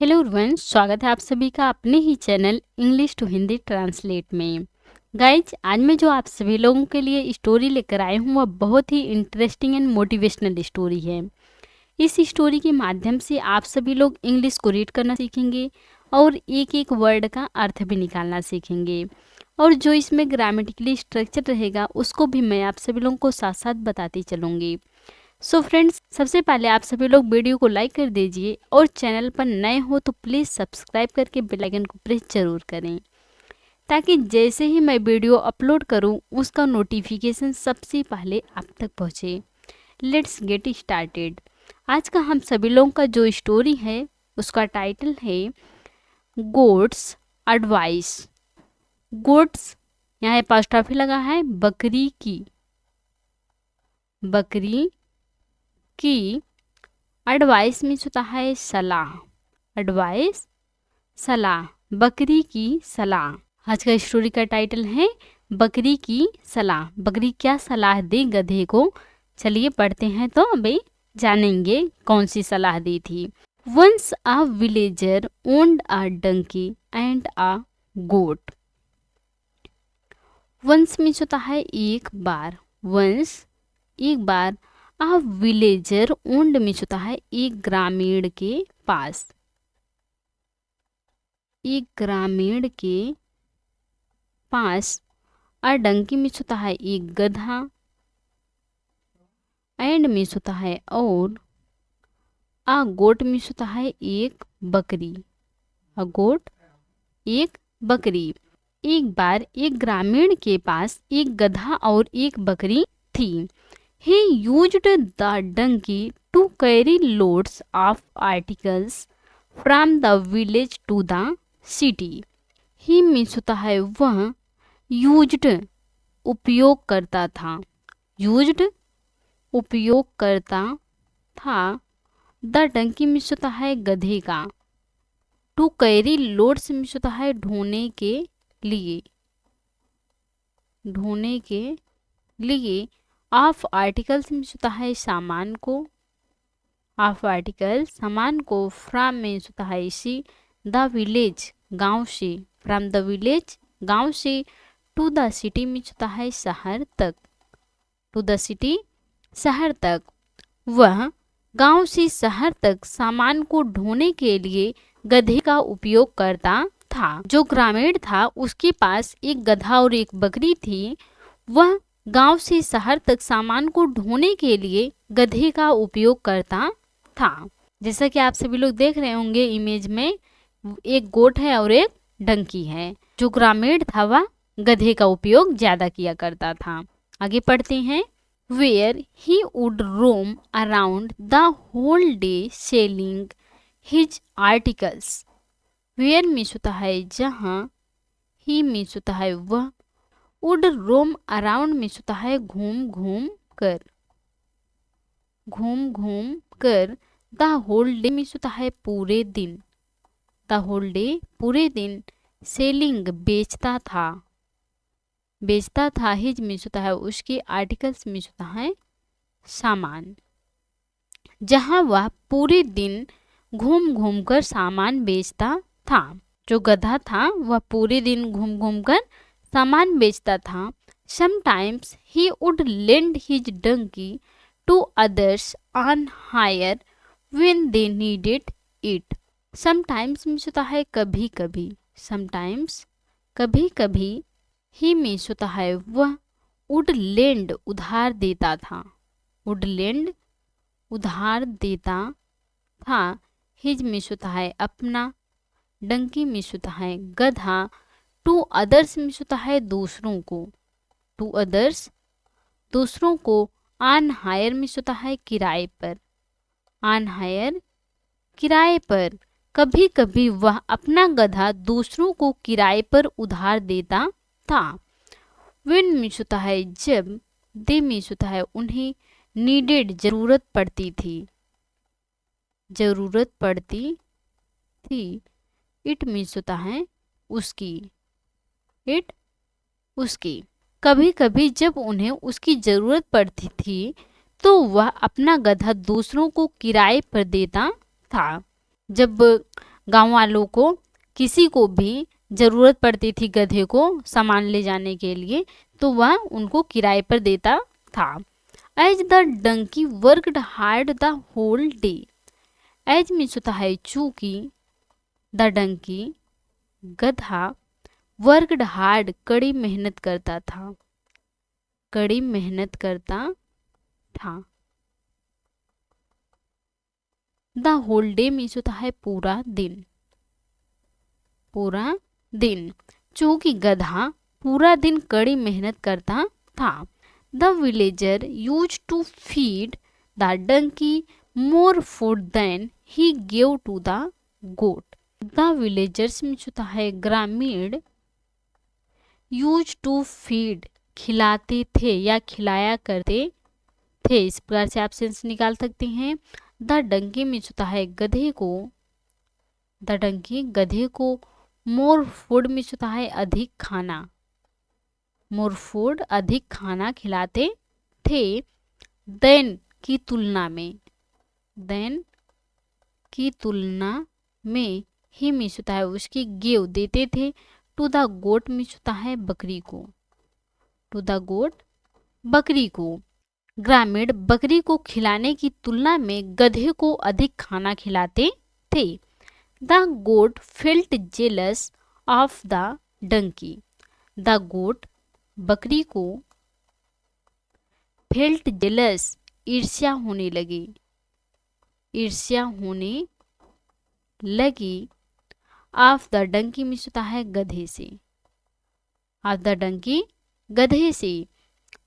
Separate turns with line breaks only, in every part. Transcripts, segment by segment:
Hello everyone, स्वागत है आप सभी का अपने ही channel English to Hindi translate में। गाइज, आज मैं जो आप सभी लोगों के लिए स्टोरी लेकर आई हूँ वह बहुत ही इंटरेस्टिंग एंड मोटिवेशनल स्टोरी है। इस स्टोरी के माध्यम से आप सभी लोग इंग्लिश को रीड करना सीखेंगे और एक एक वर्ड का अर्थ भी निकालना सीखेंगे। और जो इसमें ग्रामेटिकली स्ट्रक्चर रहेगा उसको भी मैं आप सभी लोगों को साथ साथ बताती चलूँगी। सो फ्रेंड्स, सबसे पहले आप सभी लोग वीडियो को लाइक कर दीजिए और चैनल पर नए हो तो प्लीज़ सब्सक्राइब करके बेल आइकन को प्रेस जरूर करें, ताकि जैसे ही मैं वीडियो अपलोड करूं उसका नोटिफिकेशन सबसे पहले आप तक पहुंचे। Let's get started. आज का हम सभी लोगों का जो स्टोरी है उसका टाइटल है गोट्स एडवाइस। गोट्स, यहाँ एपॉस्ट्रोफी लगा है, बकरी की एडवाइस मीन्स होता है सलाह। एडवाइस, सलाह, बकरी की सलाह। आज का स्टोरी का टाइटल है बकरी की सलाह। बकरी क्या सलाह दी गधे को, चलिए पढ़ते हैं तो अभी जानेंगे कौन सी सलाह दी थी। Once a villager owned a donkey and a goat. Once means होता है एक बार। वंस, एक बार। अ विलेजर ओन्ड मीन्स होता है एक ग्रामीण के पास। एक ग्रामीण के पास। अ डंकी मीन्स होता है एक गधा। एंड मीन्स होता है और। अ गोट मीन्स होता है एक बकरी। अ गोट, एक बकरी। एक बार एक ग्रामीण के पास एक गधा और एक बकरी थी। He used the donkey to carry loads of articles from the village to the city. He means होता है वह, used उपयोग करता था। used उपयोग करता था। The donkey means होता है गधे का। To carry loads means होता है ढोने के लिए। ढोने के लिए। ऑफ आर्टिकल्स मीन्स होता है सामान को। ऑफ आर्टिकल, सामान को। फ्रॉम मीन्स होता है इसी। द विलेज, गांव से। फ्रॉम द विलेज, गांव से। टू द सिटी मीन्स होता है शहर तक। टू द सिटी, शहर तक। वह गांव से शहर तक सामान को ढोने के लिए गधे का उपयोग करता था। जो ग्रामीण था उसके पास एक गधा और एक बकरी थी। वह गांव से शहर तक सामान को ढोने के लिए गधे का उपयोग करता था। जैसा कि आप सभी लोग देख रहे होंगे इमेज में, एक गोट है और एक डंकी है। जो ग्रामीण था वह गधे का उपयोग ज्यादा किया करता था। आगे पढ़ते हैं। Where he would roam around the whole day selling his articles. Where means होता है जहाँ। ही मीन्स होता है वह। वुड रोम अराउंड मीन्स होता है घूम घूम कर। घूम घूम कर। द होल डे मीन्स होता है पूरे दिन। द होल डे, पूरे दिन। सेलिंग, बेचता था। बेचता था। हिज मीन्स होता है उसके। आर्टिकल्स मीन्स होता है सामान। जहाँ वह पूरे दिन घूम घूम कर सामान बेचता था। जो गधा था वह पूरे दिन घूम घूम कर सामान बेचता था। Sometimes he would lend his donkey to others on hire when they needed it. Sometimes means होता है कभी कभी। Sometimes, कभी कभी। ही मीन्स होता है वह। would lend, उधार देता था। would lend, उधार देता था। his मीन्स होता है अपना। डंकी मीन्स होता है गधा। टू अदर्स मीन्स होता है दूसरों को। टू अदर्स, दूसरों को। ऑन हायर मीन्स होता है किराए पर। ऑन हायर, किराए पर। कभी कभी वह अपना गधा दूसरों को किराए पर उधार देता था। व्हेन मीन्स होता है जब। दे मीन्स होता है उन्हें। नीडेड, जरूरत पड़ती थी। जरूरत पड़ती थी। इट मीन्स होता है उसकी। इट, उसकी। कभी कभी जब उन्हें उसकी जरूरत पड़ती थी तो वह अपना गधा दूसरों को किराए पर देता था। जब गांव वालों को किसी को भी ज़रूरत पड़ती थी गधे को सामान ले जाने के लिए, तो वह उनको किराए पर देता था। As the donkey worked hard the whole day. As means होता है चूंकि, द डंकी गधा, वर्कड हार्ड कड़ी मेहनत करता था, कड़ी मेहनत करता था। द होल डे मीन्स होता है पूरा दिन, पूरा दिन। चूंकि गधा पूरा दिन कड़ी मेहनत करता था। The villager use to feed the donkey more food than he gave to the goat. The villagers means होता है ग्रामीण, यूज टू फीड खिलाते थे या खिलाया करते थे। इस प्रकार से आप सेंस निकाल सकते हैं। द डंकी मीन्स होता है गधे को, द डंकी गधे को, मोर फूड मीन्स होता है अधिक खाना, मोर फूड अधिक खाना खिलाते थे। देन की तुलना में, देन की तुलना में, ही मीन्स होता है उसकी गेव देते थे। टू द गोट मीन्स होता है बकरी को, टू द गोट बकरी को। ग्रामीण बकरी को खिलाने की तुलना में गधे को अधिक खाना खिलाते थे। The goat felt jealous of the donkey. The goat बकरी को, फेल्ट जेलस ईर्ष्या होने लगी, ईर्ष्या होने लगी। ऑफ द डंकी मीन्स होता है गधे से, ऑफ द डंकी गधे से।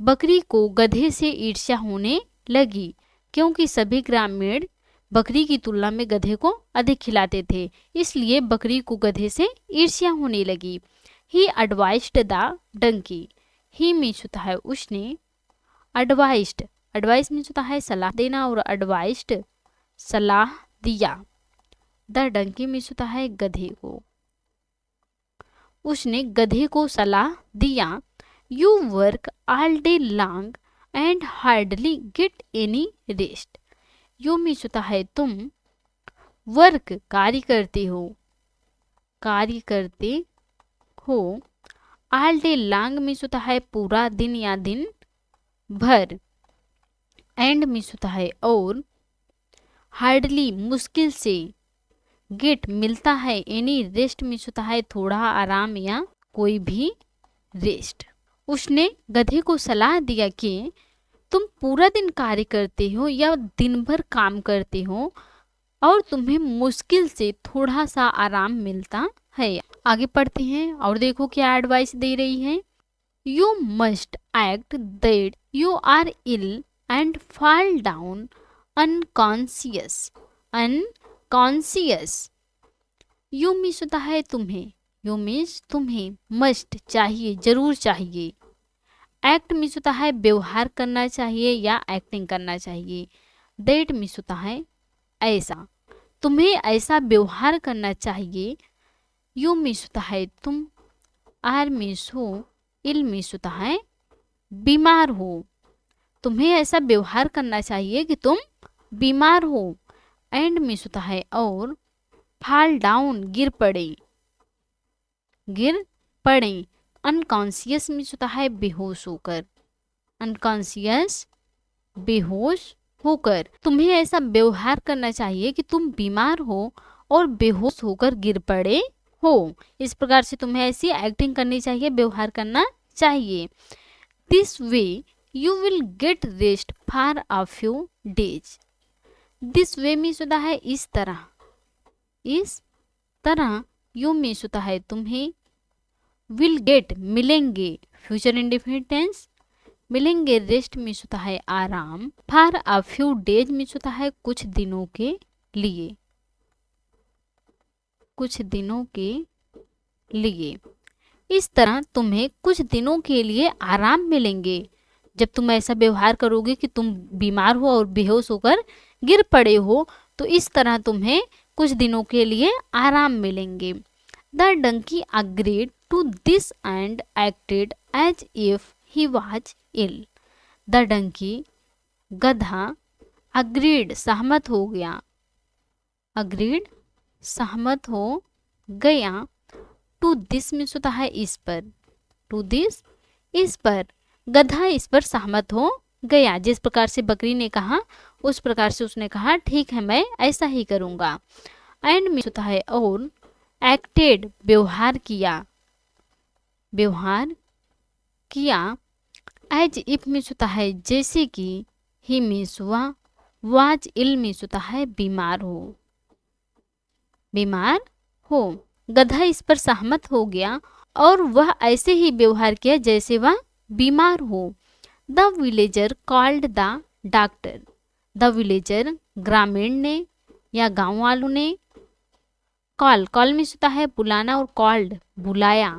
बकरी को गधे से ईर्ष्या होने लगी क्योंकि सभी ग्रामीण बकरी की तुलना में गधे को अधिक खिलाते थे, इसलिए बकरी को गधे से ईर्ष्या होने लगी। He advised the donkey. He means होता है उसने, एडवाइज्ड, एडवाइस मीन्स होता है सलाह देना, और एडवाइज्ड सलाह दिया। द डंकी मीन्स होता है गधे को, उसने गधे को सलाह दिया। You work all day long and hardly get any rest. You means होता है तुम, वर्क कार्य करते हो, कार्य करते हो। all day long मीन्स होता है पूरा दिन या दिन भर। एंड मीन्स होता है और, हार्डली मुश्किल से, गेट मिलता है, एनी रेस्ट मीन्स होता है थोड़ा आराम या कोई भी रेस्ट। उसने गधे को सलाह दिया कि तुम पूरा दिन कार्य करते हो या दिन भर काम करते हो और तुम्हें मुश्किल से थोड़ा सा आराम मिलता है। आगे पढ़ते हैं और देखो क्या एडवाइस दे रही है। You must act that you are ill and fall down unconscious, unconscious. You means होता है तुम्हें, यू मीन्स तुम्हें, मस्ट चाहिए, जरूर चाहिए। एक्ट मीन्स होता है व्यवहार करना चाहिए या एक्टिंग करना चाहिए। दैट मीन्स होता है ऐसा, तुम्हें ऐसा व्यवहार करना चाहिए। यू मीन्स होता है तुम, आर मीन्स हो, इल मीन्स होता है बीमार हो, तुम्हें ऐसा व्यवहार करना चाहिए कि तुम बीमार हो। एंड मीन्स होता है और, फॉल डाउन गिर पड़े, गिर पड़े। अनकॉन्शियस मीन्स होता है बेहोश होकर, अनकॉन्शियस बेहोश होकर। तुम्हें ऐसा व्यवहार करना चाहिए कि तुम बीमार हो और बेहोश होकर गिर पड़े हो। इस प्रकार से तुम्हें ऐसी एक्टिंग करनी चाहिए, व्यवहार करना चाहिए। This way you will get rest for a few days. This way means होता है इस तरह, इस तरह। यू मीन्स होता है तुम्हें, विल गेट मिलेंगे, फ्यूचर इंडेफिनिट टेंस, मिलेंगे। रेस्ट मीन्स होता है आराम। For a few days means होता है कुछ दिनों के लिए, कुछ दिनों के लिए। इस तरह तुम्हें कुछ दिनों के लिए आराम मिलेंगे जब तुम ऐसा व्यवहार करोगे कि तुम बीमार हो और बेहोश होकर गिर पड़े हो, तो इस तरह तुम्हें कुछ दिनों के लिए आराम मिलेंगे। The donkey agreed to this and acted as if he was ill. The donkey गधा, अग्रीड सहमत हो गया, अग्रीड सहमत हो गया। टू दिस मीन्स होता है इस पर, टू दिस इस पर, गधा इस पर सहमत हो गया। जिस प्रकार से बकरी ने कहा उस प्रकार से उसने कहा ठीक है मैं ऐसा ही करूँगा। एंड मीन्स होता है और, एक्टेड व्यवहार किया, व्यवहार किया। एज इफ मीन्स होता है जैसे कि, ही मीन्स वह, वाज इल मीन्स होता है बीमार हो, बीमार हो। गधा इस पर सहमत हो गया और वह ऐसे ही व्यवहार किया जैसे वह बीमार हो। The villager called the doctor, the villager ग्रामीण ने या गांव वालों ने, कॉल, कॉल मीन्स होता है बुलाना और कॉल्ड बुलाया।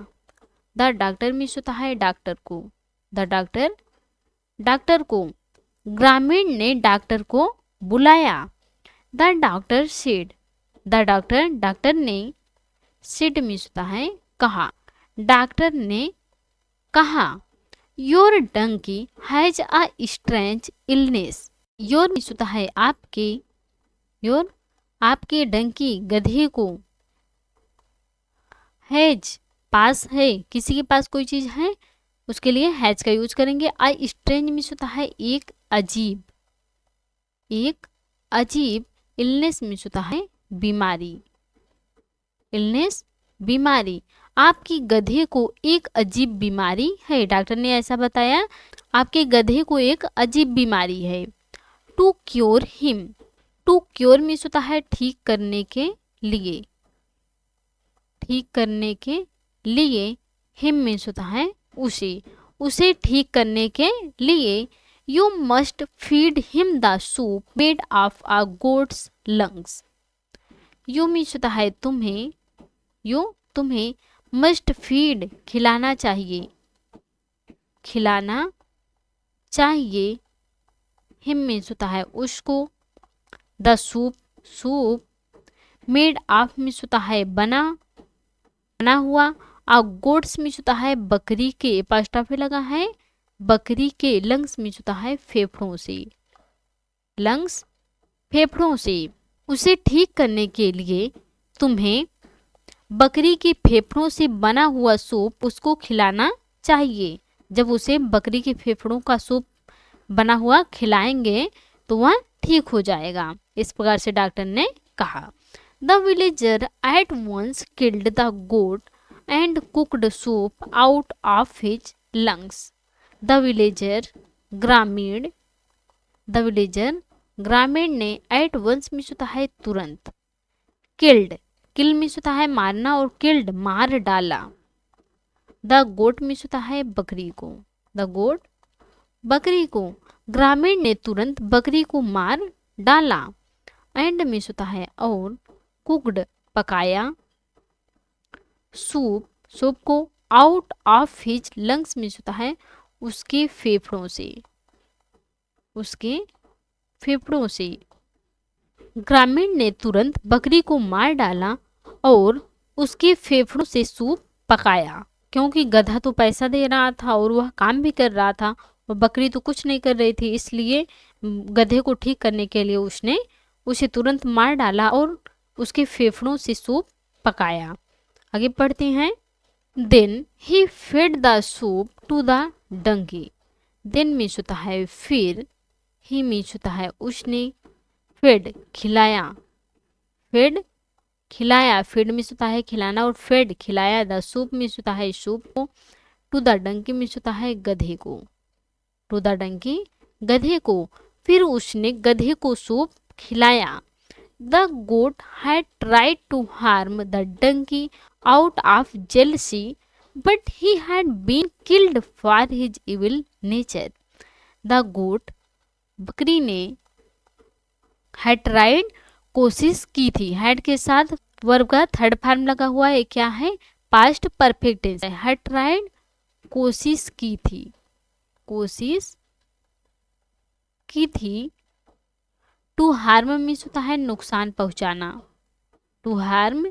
द डॉक्टर मीन्स होता है डॉक्टर को, द डॉक्टर डॉक्टर को, ग्रामीण ने डॉक्टर को बुलाया। The doctor said, the doctor doctor ने, सेड मीन्स होता है कहा, डॉक्टर ने कहा। Your donkey has a strange illness, your means होता है आपके, योर आपके डंकी गधे को, हैज पास है, किसी के पास कोई चीज है उसके लिए हैज का यूज करेंगे। आई स्ट्रेंज मीन्स होता है एक अजीब, एक अजीब। इलनेस मीन्स होता है बीमारी, इलनेस बीमारी। आपकी गधे को एक अजीब बीमारी है, डॉक्टर ने ऐसा बताया आपके गधे को एक अजीब बीमारी है। To cure him, to cure means होता है ठीक करने के लिए, ठीक करने के लिए। हिम मीन्स होता है उसे, उसे ठीक करने के लिए। You must feed him the soup made of a goats lungs, you means होता है तुम्हें, यू तुम्हें, मस्ट फीड खिलाना चाहिए, खिलाना चाहिए। हिम मीन्स होता है उसको, the soup, soup, made of means होता है बना, बना हुआ। आ गोट्स मीन्स होता है बकरी के, पास्टाफे लगा है, बकरी के। लंग्स मीन्स होता है फेफड़ों से, लंग्स फेफड़ों से। उसे ठीक करने के लिए तुम्हें बकरी के फेफड़ों से बना हुआ सूप उसको खिलाना चाहिए। जब उसे बकरी के फेफड़ों का सूप बना हुआ खिलाएंगे तो वह ठीक हो जाएगा, इस प्रकार से डॉक्टर ने कहा। The villager at once killed the goat and cooked soup out of his lungs, the villager ग्रामीण, द विलेजर ग्रामीण ने, एट वंस मीन्स होता है तुरंत, किल्ड, किल मीन्स होता है मारना और किल्ड मार डाला। द गोट मीन्स होता है बकरी को, द गोट बकरी को, ग्रामीण ने तुरंत बकरी को मार डाला। एंड मीन्स होता है और, कुकड पकाया, सूप, सूप को, out of his lungs means होता है उसके फेफड़ों से, उसके फेफड़ों से। ग्रामीण ने तुरंत बकरी को मार डाला और उसके फेफड़ों से सूप पकाया, क्योंकि गधा तो पैसा दे रहा था और वह काम भी कर रहा था और बकरी तो कुछ नहीं कर रही थी, इसलिए गधे को ठीक करने के लिए उसने उसे तुरंत मार डाला और उसके फेफड़ों से सूप पकाया। आगे पढ़ते हैं। Then he fed the soup to the donkey, then means होता है फिर, ही मीन्स होता है उसने, फेड खिलाया, फेड खिलाया, फेड मीन्स होता है खिलाना और फेड खिलाया। द सूप मीन्स होता है सूप को, टू द डंकी मीन्स होता है गधे को, टू द डंकी गधे को। फिर उसने गधे को सूप खिलाया। The goat had tried to harm the donkey out of jealousy but he had been killed for his evil nature, the goat बकरी ने, हैड ट्राइड कोशिश की थी, हैड के साथ वर्ब का थर्ड फॉर्म लगा हुआ है, क्या है पास्ट परफेक्ट टेंस है। हैड ट्राइड कोशिश की थी, कोशिश की थी। टू हार्म मीन्स होता है नुकसान पहुंचाना, टू हार्म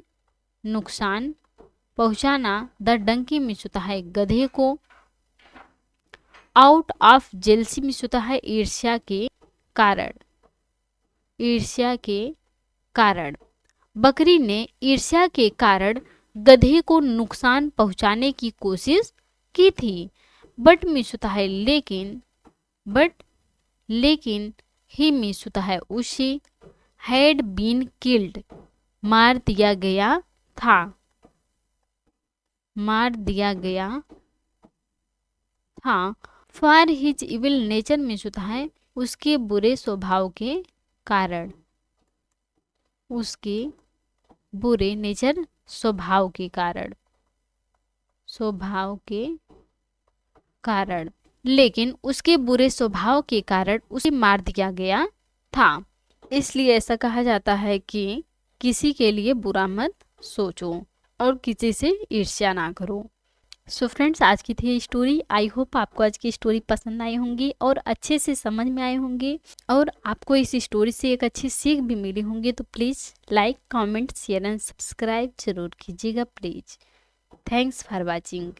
नुकसान पहुंचाना। द डंकी मीन्स होता है गधे को। आउट ऑफ जेलसी मीन्स होता है ईर्ष्या के कारण, ईर्ष्या के कारण। बकरी ने ईर्ष्या के कारण गधे को नुकसान पहुंचाने की कोशिश की थी, बट मीन्स होता है लेकिन ही मीन्स होता है उसे हैड बीन किल्ड, मार दिया गया था for his evil nature means होता है उसके बुरे स्वभाव के कारण, उसके बुरे नेचर स्वभाव के कारण, लेकिन उसके बुरे स्वभाव के कारण उसे मार दिया गया था। इसलिए ऐसा कहा जाता है कि किसी के लिए बुरा मत सोचो और किसी से ईर्ष्या ना करो। सो फ्रेंड्स, आज की थी स्टोरी। आई होप आपको आज की स्टोरी पसंद आई होंगी और अच्छे से समझ में आए होंगे और आपको इस स्टोरी से एक अच्छी सीख भी मिली होंगी। तो please like, comment, share and subscribe जरूर कीजिएगा प्लीज़। Thanks for watching.